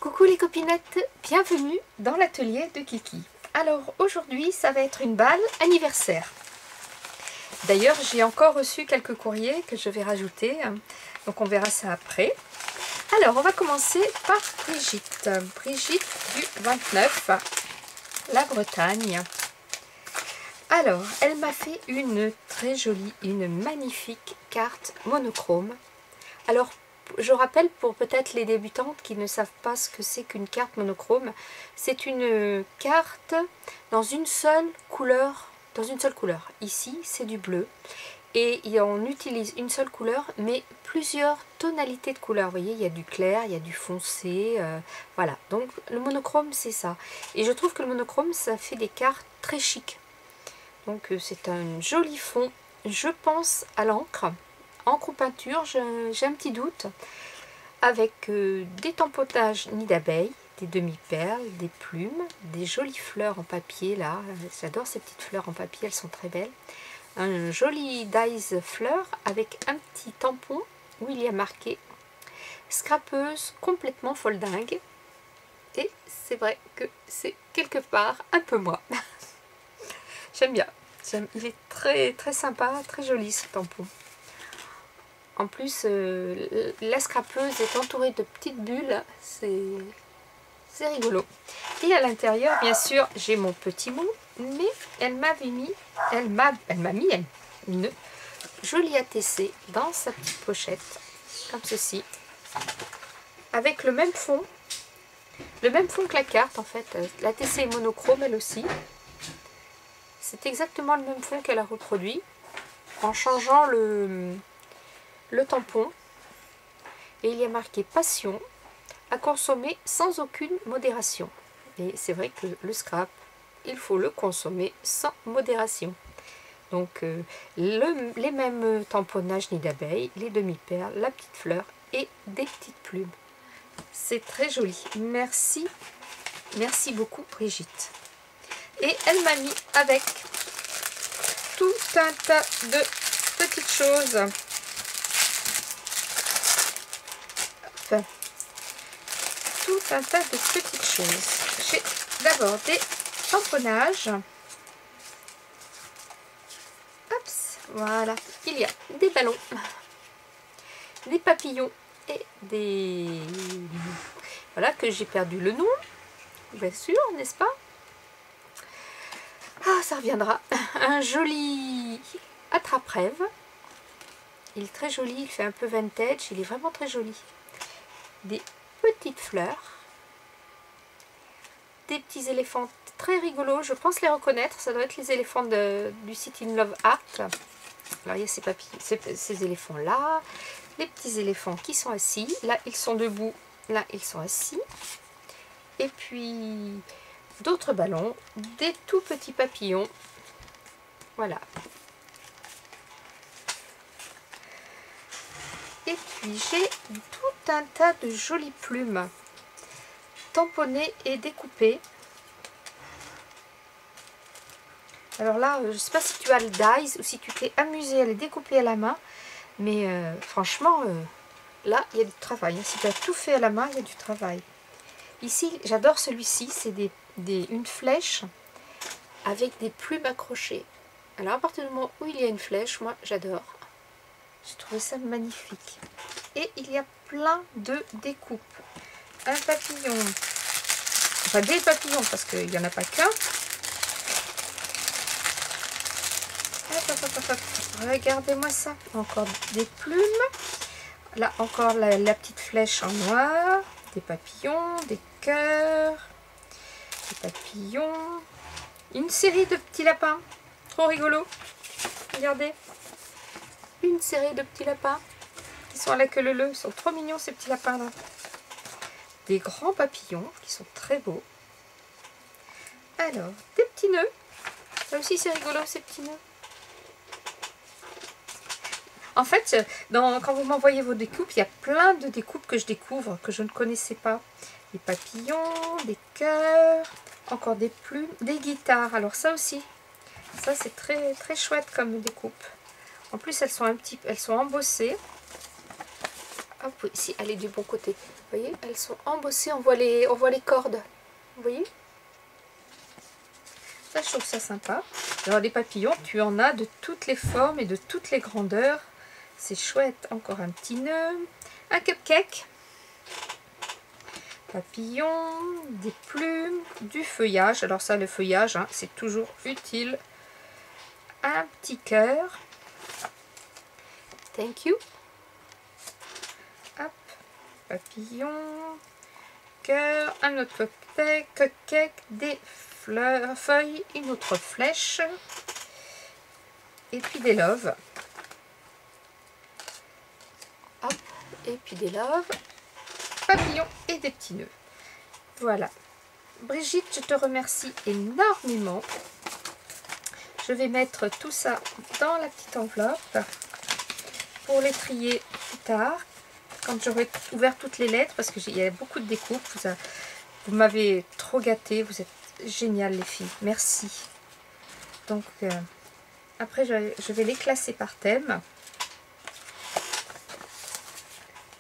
Coucou les copinettes, bienvenue dans l'atelier de Kiki. Alors aujourd'hui ça va être une balle anniversaire. D'ailleurs j'ai encore reçu quelques courriers que je vais rajouter, donc on verra ça après. Alors on va commencer par Brigitte. Brigitte du 29, la Bretagne. Alors elle m'a fait une très jolie, une magnifique carte monochrome. Alors je rappelle pour peut-être les débutantes qui ne savent pas ce que c'est qu'une carte monochrome, c'est une carte dans une seule couleur, Ici c'est du bleu et on utilise une seule couleur mais plusieurs tonalités de couleurs. Vous voyez, il y a du clair, il y a du foncé, voilà. Donc le monochrome c'est ça. Et je trouve que le monochrome ça fait des cartes très chic. Donc c'est un joli fond, je pense à l'encre. Encre ou peinture, j'ai un petit doute, avec des tamponnages nid d'abeille, des demi-perles, des plumes, des jolies fleurs en papier là, j'adore ces petites fleurs en papier, elles sont très belles, un joli dies fleur avec un petit tampon où il y a marqué scrapeuse complètement foldingue, et c'est vrai que c'est quelque part un peu moi. J'aime bien, il est très très sympa, très joli ce tampon. En plus, la scrapeuse est entourée de petites bulles, c'est rigolo. Et à l'intérieur, bien sûr, j'ai mon petit mot, mais elle m'a mis une jolie ATC dans sa petite pochette, comme ceci, avec le même fond que la carte en fait. L'ATC est monochrome elle aussi. C'est exactement le même fond qu'elle a reproduit, en changeant le tampon, et il y a marqué passion à consommer sans aucune modération. Et c'est vrai que le scrap, il faut le consommer sans modération. Donc les mêmes tamponnages nid d'abeille, les demi-perles, la petite fleur et des petites plumes. C'est très joli. Merci beaucoup Brigitte. Et elle m'a mis avec tout un tas de petites choses. Tout un tas de petites choses. J'ai d'abord des tamponnages. Oups, voilà. Il y a des ballons, des papillons et des... Voilà, que j'ai perdu le nom, bien sûr, n'est-ce pas? Ah, ça reviendra. Un joli attrape-rêve. Il est très joli, il fait un peu vintage, il est vraiment très joli. Des petites fleurs, des petits éléphants très rigolos, je pense les reconnaître, ça doit être les éléphants du site In Love Art. Alors il y a ces papilles, ces éléphants là, les petits éléphants qui sont assis, là ils sont debout, là ils sont assis, et puis d'autres ballons, des tout petits papillons, voilà. Et puis j'ai tout un tas de jolies plumes tamponnées et découpées. Alors là, je ne sais pas si tu as le dies ou si tu t'es amusé à les découper à la main, mais franchement, là, il y a du travail. Si tu as tout fait à la main, il y a du travail. Ici, j'adore celui-ci, c'est une flèche avec des plumes accrochées. Alors à partir du moment où il y a une flèche, moi j'adore. J'ai trouvé ça magnifique. Et il y a plein de découpes. Un papillon, enfin des papillons parce qu'il n'y en a pas qu'un. Regardez-moi ça. Encore des plumes. Là encore la petite flèche en noir. Des papillons, des cœurs, des papillons. Une série de petits lapins. Trop rigolo. Regardez. Une série de petits lapins qui sont à la queue leu-leu. Ils sont trop mignons ces petits lapins là. Des grands papillons qui sont très beaux. Alors, des petits nœuds. Ça aussi c'est rigolo ces petits nœuds. En fait, quand vous m'envoyez vos découpes, il y a plein de découpes que je découvre, que je ne connaissais pas. Des papillons, des cœurs, encore des plumes, des guitares. Alors ça aussi, ça c'est très très chouette comme découpe. En plus, elles sont embossées Hop, oui, si, elle est du bon côté. Vous voyez, elles sont embossées, on voit les cordes. Vous voyez? Ça, je trouve ça sympa. Alors, les papillons, tu en as de toutes les formes et de toutes les grandeurs. C'est chouette. Encore un petit nœud. Un cupcake. Papillon, des plumes, du feuillage. Alors ça, le feuillage, hein, c'est toujours utile. Un petit cœur. Thank you. Hop, papillon, cœur, un autre cupcake, des fleurs, feuilles, une autre flèche. Et puis des loves. Hop, et puis des loves. Papillons et des petits nœuds. Voilà. Brigitte, je te remercie énormément. Je vais mettre tout ça dans la petite enveloppe pour les trier plus tard, quand j'aurai ouvert toutes les lettres, parce qu'il y a beaucoup de découpes. Vous m'avez trop gâté, vous êtes géniales les filles. Merci. Donc, après, je vais les classer par thème.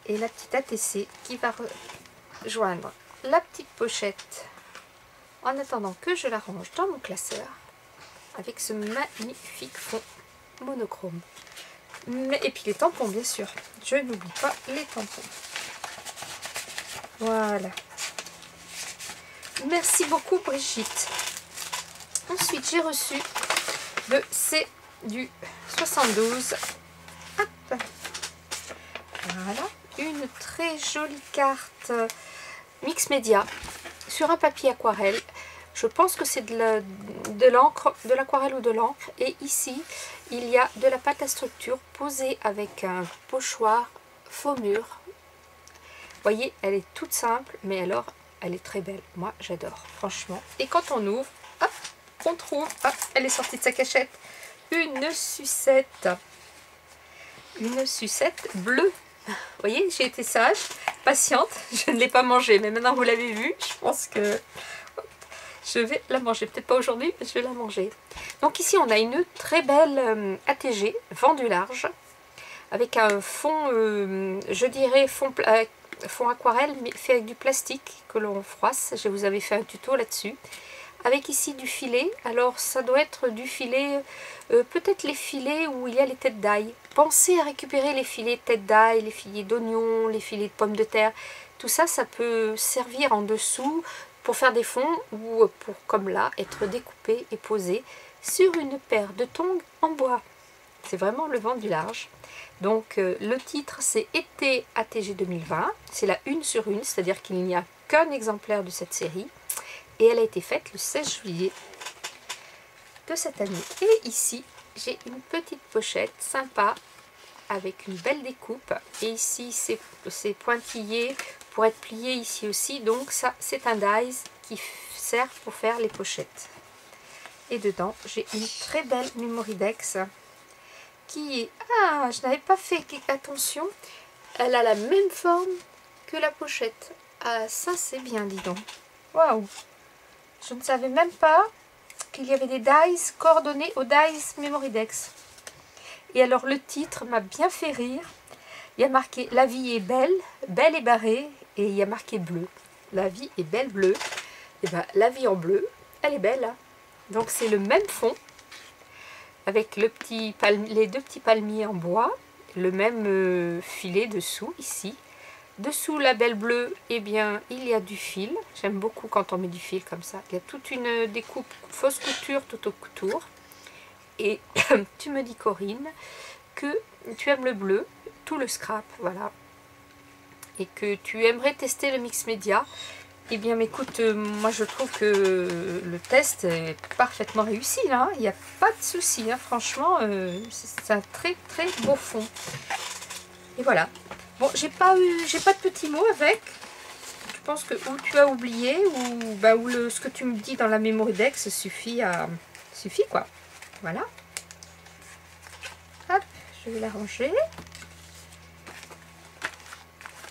Et la petite ATC qui va rejoindre la petite pochette en attendant que je la range dans mon classeur avec ce magnifique fond monochrome. Et puis les tampons, bien sûr. Je n'oublie pas les tampons. Voilà. Merci beaucoup, Brigitte. Ensuite, j'ai reçu c'est du 72. Hop. Voilà. Une très jolie carte mix média sur un papier aquarelle. Je pense que c'est de l'encre, de l'aquarelle ou de l'encre. Et ici, il y a de la pâte à structure posée avec un pochoir faux mur. Vous voyez, elle est toute simple, mais alors, elle est très belle. Moi, j'adore, franchement. Et quand on ouvre, hop, on trouve, hop, elle est sortie de sa cachette, une sucette. Une sucette bleue. Vous voyez, j'ai été sage, patiente. Je ne l'ai pas mangée, mais maintenant vous l'avez vu, je pense que je vais la manger. Peut-être pas aujourd'hui, mais je vais la manger. Donc ici, on a une très belle ATG, vent du large, avec un fond, je dirais, fond aquarelle, mais fait avec du plastique que l'on froisse. Je vous avais fait un tuto là-dessus. Avec ici du filet. Alors, ça doit être du filet, peut-être les filets où il y a les têtes d'ail. Pensez à récupérer les filets de tête d'ail, les filets d'oignons, les filets de pommes de terre. Tout ça, ça peut servir en dessous pour faire des fonds ou pour, comme là, être découpé et posé sur une paire de tongs en bois. C'est vraiment le vent du large. Donc, le titre, c'est Été ATG 2020. C'est la 1 sur 1, c'est-à-dire qu'il n'y a qu'un exemplaire de cette série. Et elle a été faite le 16 juillet de cette année. Et ici, j'ai une petite pochette sympa avec une belle découpe. Et ici, c'est pointillé pour être plié ici aussi. Donc ça, c'est un dies qui sert pour faire les pochettes. Et dedans, j'ai une très belle Memorydex qui est... Ah, je n'avais pas fait attention. Elle a la même forme que la pochette. Ah, ça c'est bien, dis donc. Waouh! Je ne savais même pas qu'il y avait des dies coordonnés aux dies Memorydex. Et alors le titre m'a bien fait rire. Il y a marqué « La vie est belle, belle et barrée » et il y a marqué bleu. La vie est belle bleue. Et bien la vie en bleu, elle est belle. Hein. Donc c'est le même fond avec les deux petits palmiers en bois, le même filet dessous ici. Dessous la belle bleue, eh bien, il y a du fil. J'aime beaucoup quand on met du fil comme ça. Il y a toute une découpe fausse couture tout autour. Et tu me dis, Corinne, que tu aimes le bleu, tout le scrap, voilà. Et que tu aimerais tester le mix média. Eh bien, écoute, moi je trouve que le test est parfaitement réussi, là. Il n'y a pas de souci, hein. Franchement, c'est un très très beau fond. Et voilà. Bon, j'ai pas de petits mots avec. Je pense que ou tu as oublié ou ce que tu me dis dans la Memorydex suffit quoi. Voilà. Hop, je vais la ranger.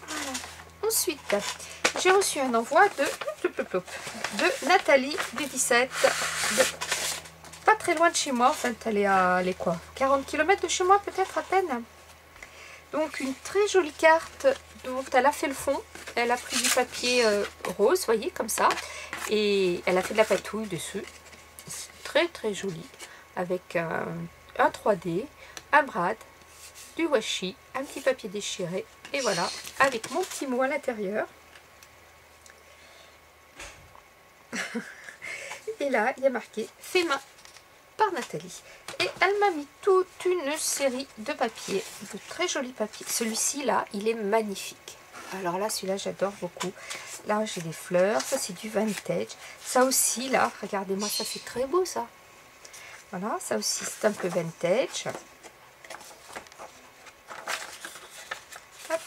Voilà. Ensuite, j'ai reçu un envoi de Nathalie du 17. Pas très loin de chez moi. En fait, elle est à 40 km de chez moi peut-être à peine. Donc une très jolie carte. Donc elle a fait le fond, elle a pris du papier rose, voyez, comme ça, et elle a fait de la patouille dessus. C'est très très joli, avec un 3D, un brad, du washi, un petit papier déchiré, et voilà, avec mon petit mot à l'intérieur. Et là, il y a marqué « Fait main » par Nathalie. Et elle m'a mis toute une série de papiers, de très jolis papiers. Celui-ci là, il est magnifique. Alors là, celui-là, j'adore beaucoup. Là, j'ai des fleurs, ça c'est du vintage. Ça aussi là, regardez-moi, ça c'est très beau ça. Voilà, ça aussi c'est un peu vintage. Hop,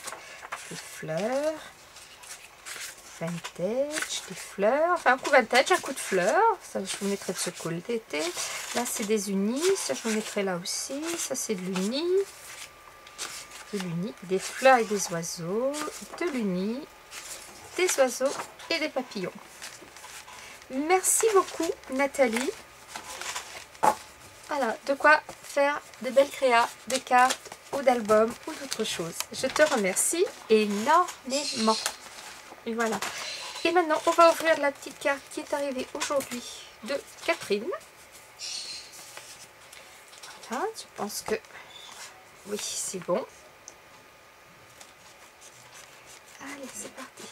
des fleurs. Vintage, des fleurs, enfin un coup vintage, un coup de fleurs, ça je vous mettrai de ce col d'été. Là c'est des unis, ça je vous mettrai là aussi, ça c'est de l'uni, des fleurs et des oiseaux, de l'uni, des oiseaux et des papillons. Merci beaucoup Nathalie. Voilà, de quoi faire de belles créas, de cartes ou d'albums ou d'autres choses. Je te remercie énormément. Et voilà. Et maintenant, on va ouvrir la petite carte qui est arrivée aujourd'hui de Catherine. Voilà, je pense que oui, c'est bon. Allez, c'est parti.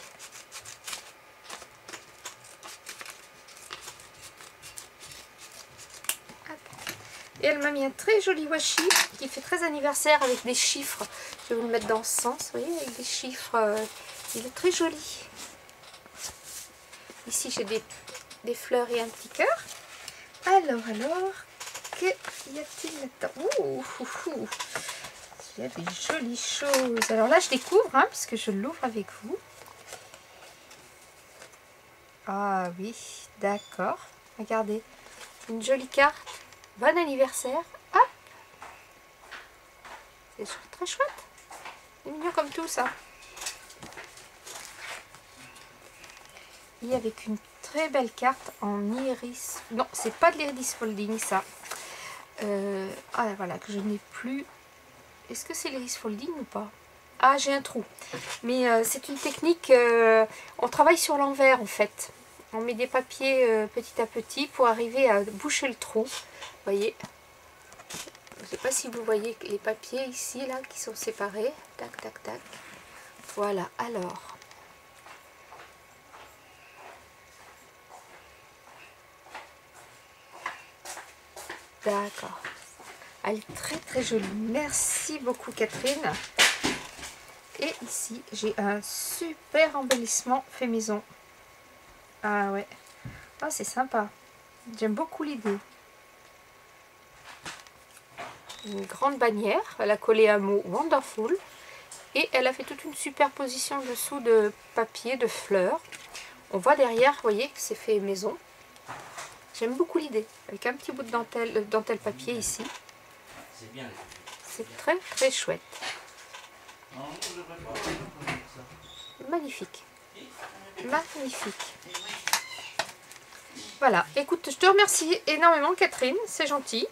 Hop. Et elle m'a mis un très joli washi qui fait très anniversaire avec des chiffres. Je vais vous le mettre dans ce sens, vous voyez, avec des chiffres. Il est très joli. Ici, j'ai des fleurs et un petit cœur. Alors, que y a-t-il là-dedans? Il y a des jolies choses. Alors là, je découvre, hein, parce que je l'ouvre avec vous. Ah oui, d'accord. Regardez, une jolie carte. Bon anniversaire. Hop. C'est très chouette. C'est mignon comme tout ça. Et avec une très belle carte en iris. Non, c'est pas de l'iris folding ça. Ah voilà, que je n'ai plus. Est-ce que c'est l'iris folding ou pas? Ah, j'ai un trou. Mais c'est une technique, on travaille sur l'envers en fait. On met des papiers petit à petit pour arriver à boucher le trou. Vous voyez? Je ne sais pas si vous voyez les papiers ici, là, qui sont séparés. Tac, tac, tac. Voilà, alors. D'accord. Elle est très très jolie. Merci beaucoup Catherine. Et ici, j'ai un super embellissement fait maison. Ah ouais. Ah, c'est sympa. J'aime beaucoup l'idée. Une grande bannière. Elle a collé un mot Wonderful. Et elle a fait toute une superposition dessous de papier, de fleurs. On voit derrière, vous voyez, que c'est fait maison. J'aime beaucoup l'idée. Avec un petit bout de dentelle papier ici. C'est très très chouette. Magnifique. Magnifique. Voilà. Écoute, je te remercie énormément Catherine. C'est gentil.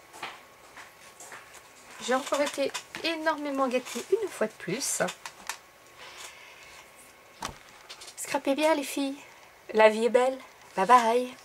J'ai encore été énormément gâtée une fois de plus. Scrapez bien les filles. La vie est belle. Bye bye.